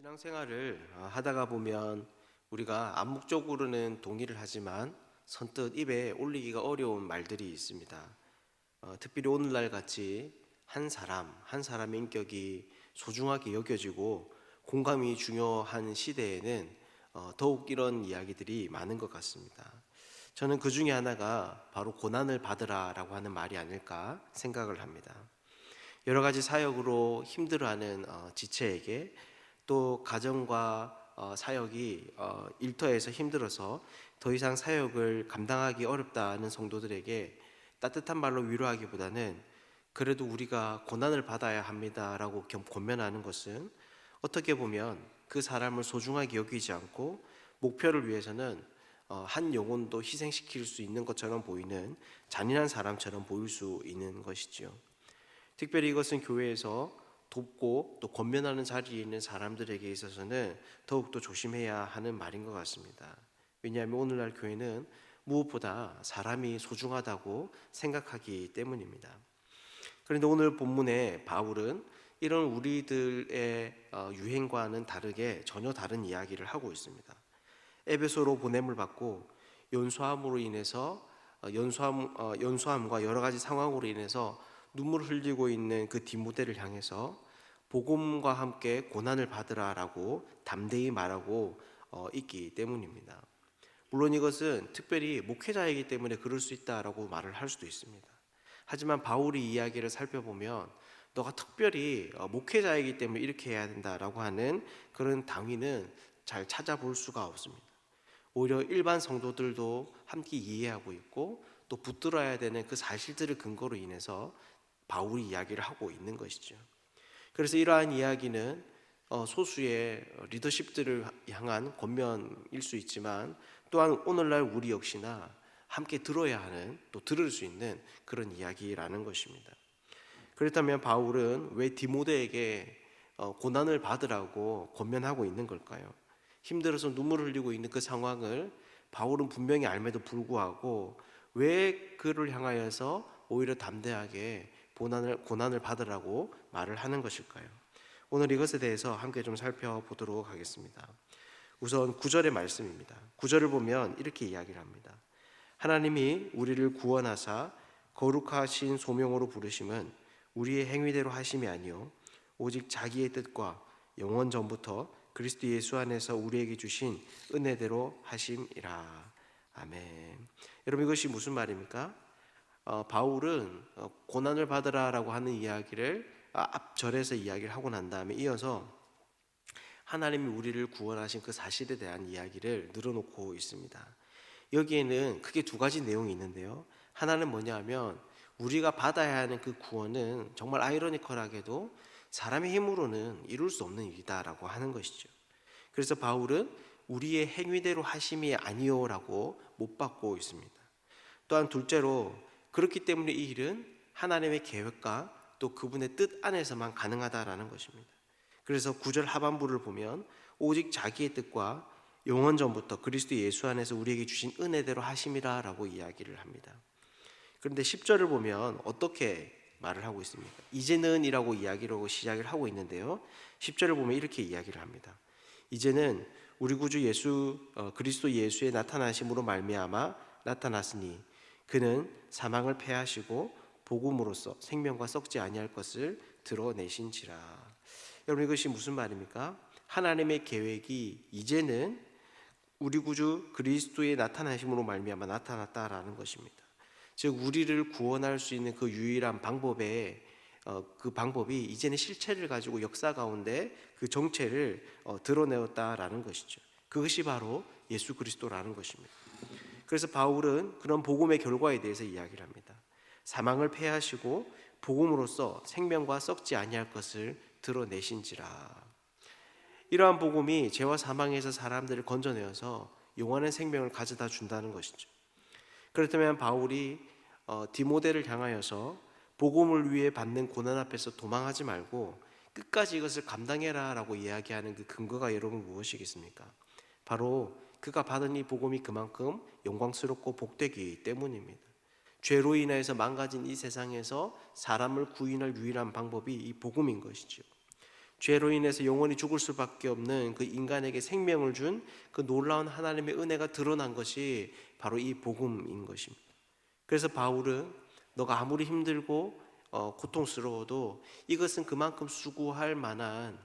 신앙생활을 하다가 보면 우리가 암묵적으로는 동의를 하지만 선뜻 입에 올리기가 어려운 말들이 있습니다. 특별히 오늘날 같이 한 사람의 인격이 소중하게 여겨지고 공감이 중요한 시대에는 더욱 이런 이야기들이 많은 것 같습니다. 저는 그 중에 하나가 바로 고난을 받으라라고 하는 말이 아닐까 생각을 합니다. 여러 가지 사역으로 힘들어하는 지체에게 또 가정과 사역이 일터에서 힘들어서 더 이상 사역을 감당하기 어렵다는 성도들에게 따뜻한 말로 위로하기보다는 그래도 우리가 고난을 받아야 합니다라고 권면하는 것은 어떻게 보면 그 사람을 소중하게 여기지 않고 목표를 위해서는 한 영혼도 희생시킬 수 있는 것처럼 보이는 잔인한 사람처럼 보일 수 있는 것이지요. 특별히 이것은 교회에서 돕고 또 권면하는 자리에 있는 사람들에게 있어서는 더욱더 조심해야 하는 말인 것 같습니다. 왜냐하면 오늘날 교회는 무엇보다 사람이 소중하다고 생각하기 때문입니다. 그런데 오늘 본문에 바울은 이런 우리들의 유행과는 다르게 전혀 다른 이야기를 하고 있습니다. 에베소로 보냄을 받고 연소함으로 인해서 연소함과 여러 가지 상황으로 인해서 눈물을 흘리고 있는 그 디모데를 향해서 복음과 함께 고난을 받으라라고 담대히 말하고 있기 때문입니다. 물론 이것은 특별히 목회자이기 때문에 그럴 수 있다라고 말을 할 수도 있습니다. 하지만 바울의 이야기를 살펴보면 너가 특별히 목회자이기 때문에 이렇게 해야 된다라고 하는 그런 당위는 잘 찾아볼 수가 없습니다. 오히려 일반 성도들도 함께 이해하고 있고 또 붙들어야 되는 그 사실들을 근거로 인해서 바울이 이야기를 하고 있는 것이죠. 그래서 이러한 이야기는 소수의 리더십들을 향한 권면일 수 있지만 또한 오늘날 우리 역시나 함께 들어야 하는 또 들을 수 있는 그런 이야기라는 것입니다. 그렇다면 바울은 왜 디모데에게 고난을 받으라고 권면하고 있는 걸까요? 힘들어서 눈물을 흘리고 있는 그 상황을 바울은 분명히 알매도 불구하고 왜 그를 향하여서 오히려 담대하게 고난을 받으라고 말을 하는 것일까요? 오늘 이것에 대해서 함께 좀 살펴보도록 하겠습니다. 우선 9절의 말씀입니다. 9절을 보면 이렇게 이야기를 합니다. 하나님이 우리를 구원하사 거룩하신 소명으로 부르심은 우리의 행위대로 하심이 아니요 오직 자기의 뜻과 영원 전부터 그리스도 예수 안에서 우리에게 주신 은혜대로 하심이라. 아멘. 여러분 이것이 무슨 말입니까? 바울은 고난을 받으라라고 하는 이야기를 앞절에서 이야기를 하고 난 다음에 이어서 하나님이 우리를 구원하신 그 사실에 대한 이야기를 늘어놓고 있습니다. 여기에는 크게 두 가지 내용이 있는데요. 하나는 뭐냐 하면 우리가 받아야 하는 그 구원은 정말 아이러니컬하게도 사람의 힘으로는 이룰 수 없는 일이다라고 하는 것이죠. 그래서 바울은 우리의 행위대로 하심이 아니요라고 못 받고 있습니다. 또한 둘째로 그렇기 때문에 이 일은 하나님의 계획과 또 그분의 뜻 안에서만 가능하다라는 것입니다. 그래서 9절 하반부를 보면 오직 자기의 뜻과 영원 전부터 그리스도 예수 안에서 우리에게 주신 은혜대로 하심이라라고 이야기를 합니다. 그런데 10절을 보면 어떻게 말을 하고 있습니까? 이제는 이라고 이야기를 하고 시작을 하고 있는데요. 10절을 보면 이렇게 이야기를 합니다. 이제는 우리 구주 그리스도 예수의 나타나심으로 말미암아 나타났으니 그는 사망을 패하시고 복음으로써 생명과 썩지 아니할 것을 드러내신지라. 여러분 이것이 무슨 말입니까? 하나님의 계획이 이제는 우리 구주 그리스도의 나타나심으로 말미암아 나타났다라는 것입니다. 즉 우리를 구원할 수 있는 그 유일한 그 방법이 이제는 실체를 가지고 역사 가운데 그 정체를 드러내었다라는 것이죠. 그것이 바로 예수 그리스도라는 것입니다. 그래서 바울은 그런 복음의 결과에 대해서 이야기를 합니다. 사망을 패하시고 복음으로써 생명과 썩지 아니할 것을 드러내신지라. 이러한 복음이 죄와 사망에서 사람들을 건져내어서 영원한 생명을 가져다 준다는 것이죠. 그렇다면 바울이 디모데를 향하여서 복음을 위해 받는 고난 앞에서 도망하지 말고 끝까지 이것을 감당해라 라고 이야기하는 그 근거가 여러분 무엇이겠습니까? 바로 그가 받은 이 복음이 그만큼 영광스럽고 복되기 때문입니다. 죄로 인해서 망가진 이 세상에서 사람을 구인할 유일한 방법이 이 복음인 것이죠. 죄로 인해서 영원히 죽을 수밖에 없는 그 인간에게 생명을 준 그 놀라운 하나님의 은혜가 드러난 것이 바로 이 복음인 것입니다. 그래서 바울은 너가 아무리 힘들고 고통스러워도 이것은 그만큼 수고할 만한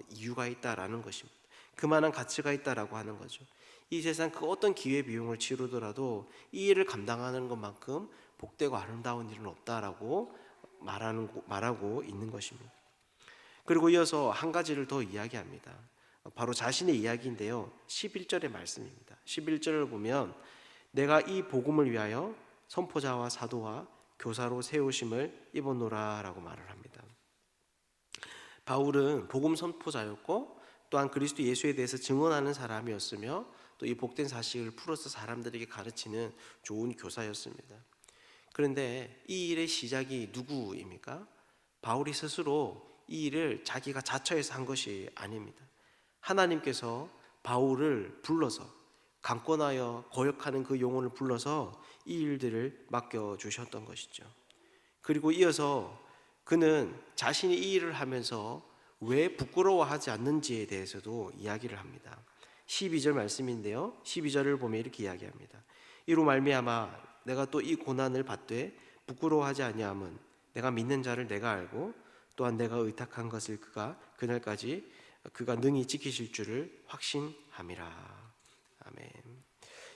이유가 있다라는 것입니다. 그만한 가치가 있다라고 하는 거죠. 이 세상 그 어떤 기회비용을 치르더라도 이 일을 감당하는 것만큼 복되고 아름다운 일은 없다라고 말하고 있는 것입니다. 그리고 이어서 한 가지를 더 이야기합니다. 바로 자신의 이야기인데요. 11절의 말씀입니다. 11절을 보면 내가 이 복음을 위하여 선포자와 사도와 교사로 세우심을 입었노라 라고 말을 합니다. 바울은 복음 선포자였고 또한 그리스도 예수에 대해서 증언하는 사람이었으며 또 이 복된 사실을 풀어서 사람들에게 가르치는 좋은 교사였습니다. 그런데 이 일의 시작이 누구입니까? 바울이 스스로 이 일을 자기가 자처해서 한 것이 아닙니다. 하나님께서 바울을 불러서 강권하여 거역하는 그 영혼을 불러서 이 일들을 맡겨주셨던 것이죠. 그리고 이어서 그는 자신이 이 일을 하면서 왜 부끄러워하지 않는지에 대해서도 이야기를 합니다. 12절 말씀인데요. 12절을 보면 이렇게 이야기합니다. 이로 말미암아 내가 또 이 고난을 받되 부끄러워하지 아니함은 내가 믿는 자를 내가 알고 또한 내가 의탁한 것을 그날까지 그가 능히 지키실 줄을 확신함이라. 아멘.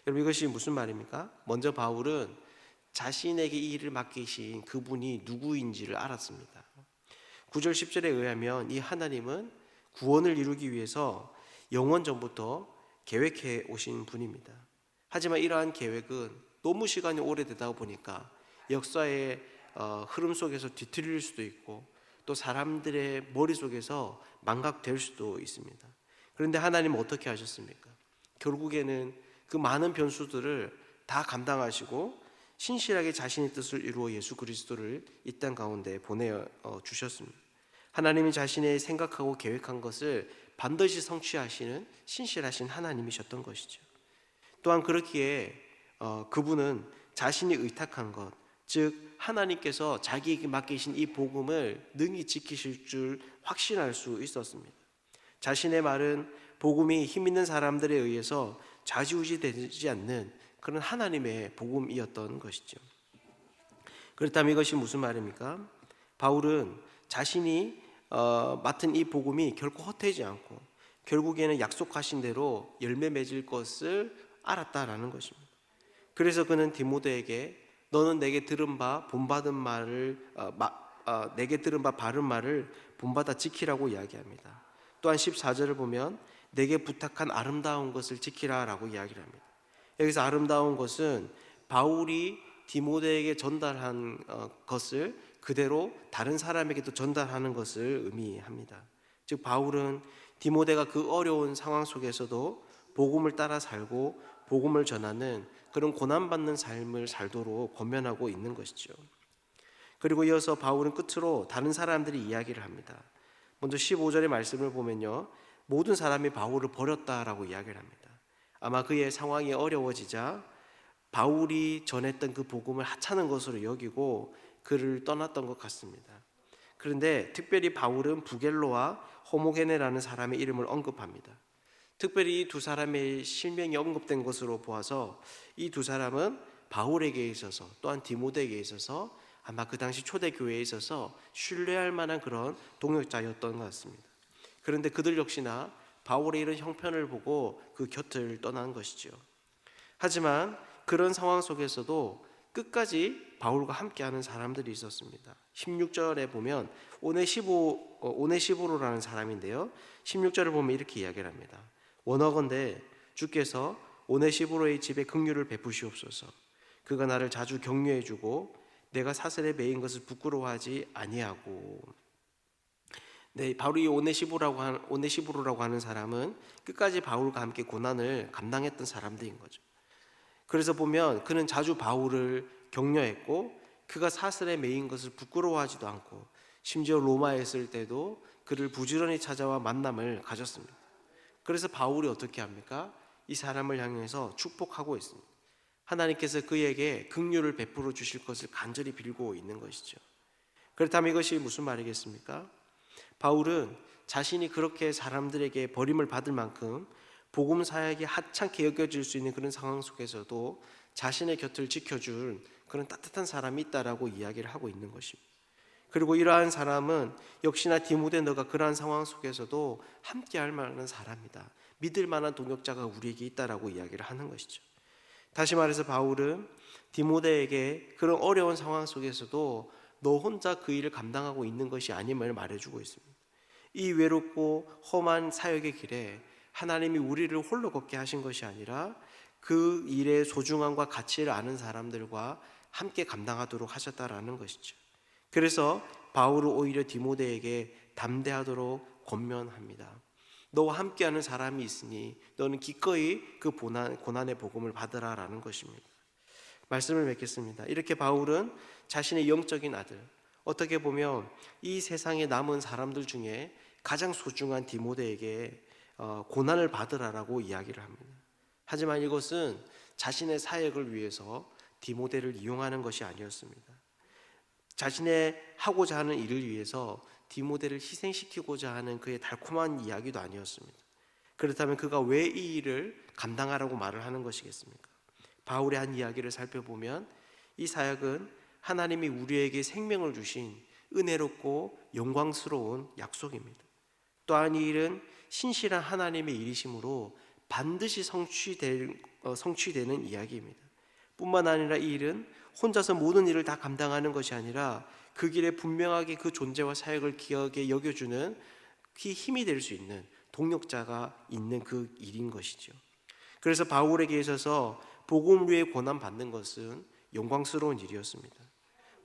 여러분 이것이 무슨 말입니까? 먼저 바울은 자신에게 이 일을 맡기신 그분이 누구인지를 알았습니다. 9절 10절에 의하면 이 하나님은 구원을 이루기 위해서 영원 전부터 계획해 오신 분입니다. 하지만 이러한 계획은 너무 시간이 오래되다 보니까 역사의 흐름 속에서 뒤틀릴 수도 있고 또 사람들의 머릿속에서 망각될 수도 있습니다. 그런데 하나님은 어떻게 하셨습니까? 결국에는 그 많은 변수들을 다 감당하시고 신실하게 자신의 뜻을 이루어 예수 그리스도를 이 땅 가운데 보내 주셨습니다. 하나님이 자신의 생각하고 계획한 것을 반드시 성취하시는 신실하신 하나님이셨던 것이죠. 또한 그렇기에 그분은 자신이 의탁한 것, 즉 하나님께서 자기에게 맡기신 이 복음을 능히 지키실 줄 확신할 수 있었습니다. 자신의 말은 복음이 힘 있는 사람들에 의해서 좌지우지되지 않는 그런 하나님의 복음이었던 것이죠. 그렇다면 이것이 무슨 말입니까? 바울은 자신이 맡은 이 복음이 결코 헛되지 않고 결국에는 약속하신 대로 열매 맺을 것을 알았다라는 것입니다. 그래서 그는 디모데에게 너는 내게 들은 바 본받은 말을 내게 들은 바 바른 말을 본받아 지키라고 이야기합니다. 또한 14절을 보면 내게 부탁한 아름다운 것을 지키라라고 이야기를 합니다. 여기서 아름다운 것은 바울이 디모데에게 전달한 것을 그대로 다른 사람에게도 전달하는 것을 의미합니다. 즉 바울은 디모데가 그 어려운 상황 속에서도 복음을 따라 살고 복음을 전하는 그런 고난받는 삶을 살도록 권면하고 있는 것이죠. 그리고 이어서 바울은 끝으로 다른 사람들이 이야기를 합니다. 먼저 15절의 말씀을 보면요, 모든 사람이 바울을 버렸다라고 이야기를 합니다. 아마 그의 상황이 어려워지자 바울이 전했던 그 복음을 하찮은 것으로 여기고 그를 떠났던 것 같습니다. 그런데 특별히 바울은 부겔로와 호모게네라는 사람의 이름을 언급합니다. 특별히 이 두 사람의 실명이 언급된 것으로 보아서 이 두 사람은 바울에게 있어서 또한 디모데에게 있어서 아마 그 당시 초대교회에 있어서 신뢰할 만한 그런 동역자였던 것 같습니다. 그런데 그들 역시나 바울의 이런 형편을 보고 그 곁을 떠난 것이죠. 하지만 그런 상황 속에서도 끝까지 바울과 함께하는 사람들이 있었습니다. 16절에 보면 오네시보로라는 사람인데요, 16절을 보면 이렇게 이야기를 합니다. 원하건대 주께서 오네시보로의 집에 긍휼을 베푸시옵소서. 그가 나를 자주 격려해주고 내가 사슬에 매인 것을 부끄러워하지 아니하고. 네, 바로 이 오네시보로라고 하는 사람은 끝까지 바울과 함께 고난을 감당했던 사람들인 거죠. 그래서 보면 그는 자주 바울을 격려했고 그가 사슬에 매인 것을 부끄러워하지도 않고 심지어 로마에 있을 때도 그를 부지런히 찾아와 만남을 가졌습니다. 그래서 바울이 어떻게 합니까? 이 사람을 향해서 축복하고 있습니다. 하나님께서 그에게 긍휼을 베풀어 주실 것을 간절히 빌고 있는 것이죠. 그렇다면 이것이 무슨 말이겠습니까? 바울은 자신이 그렇게 사람들에게 버림을 받을 만큼 복음 사역이 하찮게 여겨질 수 있는 그런 상황 속에서도 자신의 곁을 지켜줄 그런 따뜻한 사람이 있다라고 이야기를 하고 있는 것입니다. 그리고 이러한 사람은 역시나 디모데 너가 그러한 상황 속에서도 함께할 만한 사람이다. 믿을 만한 동역자가 우리에게 있다라고 이야기를 하는 것이죠. 다시 말해서 바울은 디모데에게 그런 어려운 상황 속에서도 너 혼자 그 일을 감당하고 있는 것이 아님을 말해주고 있습니다. 이 외롭고 험한 사역의 길에 하나님이 우리를 홀로 걷게 하신 것이 아니라 그 일의 소중함과 가치를 아는 사람들과 함께 감당하도록 하셨다라는 것이죠. 그래서 바울은 오히려 디모데에게 담대하도록 권면합니다. 너와 함께하는 사람이 있으니 너는 기꺼이 그 고난의 복음을 받으라라는 것입니다. 말씀을 맺겠습니다. 이렇게 바울은 자신의 영적인 아들, 어떻게 보면 이 세상에 남은 사람들 중에 가장 소중한 디모데에게 고난을 받으라라고 이야기를 합니다. 하지만 이것은 자신의 사역을 위해서 디모데를 이용하는 것이 아니었습니다. 자신의 하고자 하는 일을 위해서 디모데를 희생시키고자 하는 그의 달콤한 이야기도 아니었습니다. 그렇다면 그가 왜 이 일을 감당하라고 말을 하는 것이겠습니까? 바울의 한 이야기를 살펴보면 이 사역은 하나님이 우리에게 생명을 주신 은혜롭고 영광스러운 약속입니다. 또한 이 일은 신실한 하나님의 일이시므로 반드시 성취되는 이야기입니다. 뿐만 아니라 이 일은 혼자서 모든 일을 다 감당하는 것이 아니라 그 길에 분명하게 그 존재와 사역을 기억에 여겨주는 힘이 될 수 있는 동역자가 있는 그 일인 것이죠. 그래서 바울에게 있어서 복음 위에 고난 받는 것은 영광스러운 일이었습니다.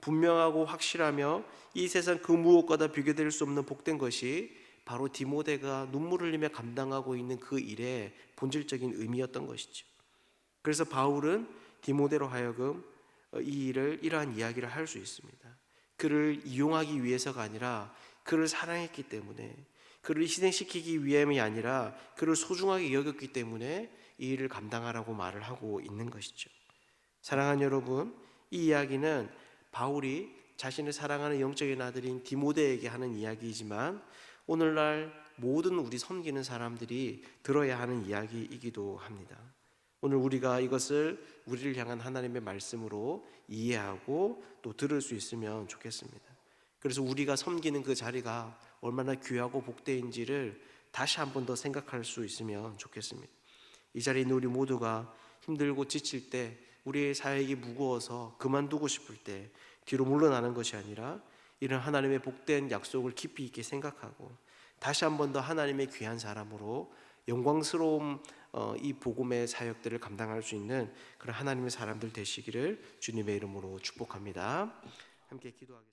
분명하고 확실하며 이 세상 그 무엇과도 비교될 수 없는 복된 것이 바로 디모데가 눈물을 흘리며 감당하고 있는 그 일의 본질적인 의미였던 것이죠. 그래서 바울은 디모데로 하여금 이 일을 이러한 이야기를 할 수 있습니다. 그를 이용하기 위해서가 아니라 그를 사랑했기 때문에, 그를 희생시키기 위함이 아니라 그를 소중하게 여겼기 때문에 이 일을 감당하라고 말을 하고 있는 것이죠. 사랑하는 여러분, 이 이야기는 바울이 자신을 사랑하는 영적인 아들인 디모데에게 하는 이야기이지만 오늘날 모든 우리 섬기는 사람들이 들어야 하는 이야기이기도 합니다. 오늘 우리가 이것을 우리를 향한 하나님의 말씀으로 이해하고 또 들을 수 있으면 좋겠습니다. 그래서 우리가 섬기는 그 자리가 얼마나 귀하고 복되인지를 다시 한 번 더 생각할 수 있으면 좋겠습니다. 이 자리에 있는 우리 모두가 힘들고 지칠 때, 우리의 사역이 무거워서 그만두고 싶을 때 뒤로 물러나는 것이 아니라 이런 하나님의 복된 약속을 깊이 있게 생각하고 다시 한 번 더 하나님의 귀한 사람으로 영광스러운 이 복음의 사역들을 감당할 수 있는 그런 하나님의 사람들 되시기를 주님의 이름으로 축복합니다. 함께 기도하겠습니다.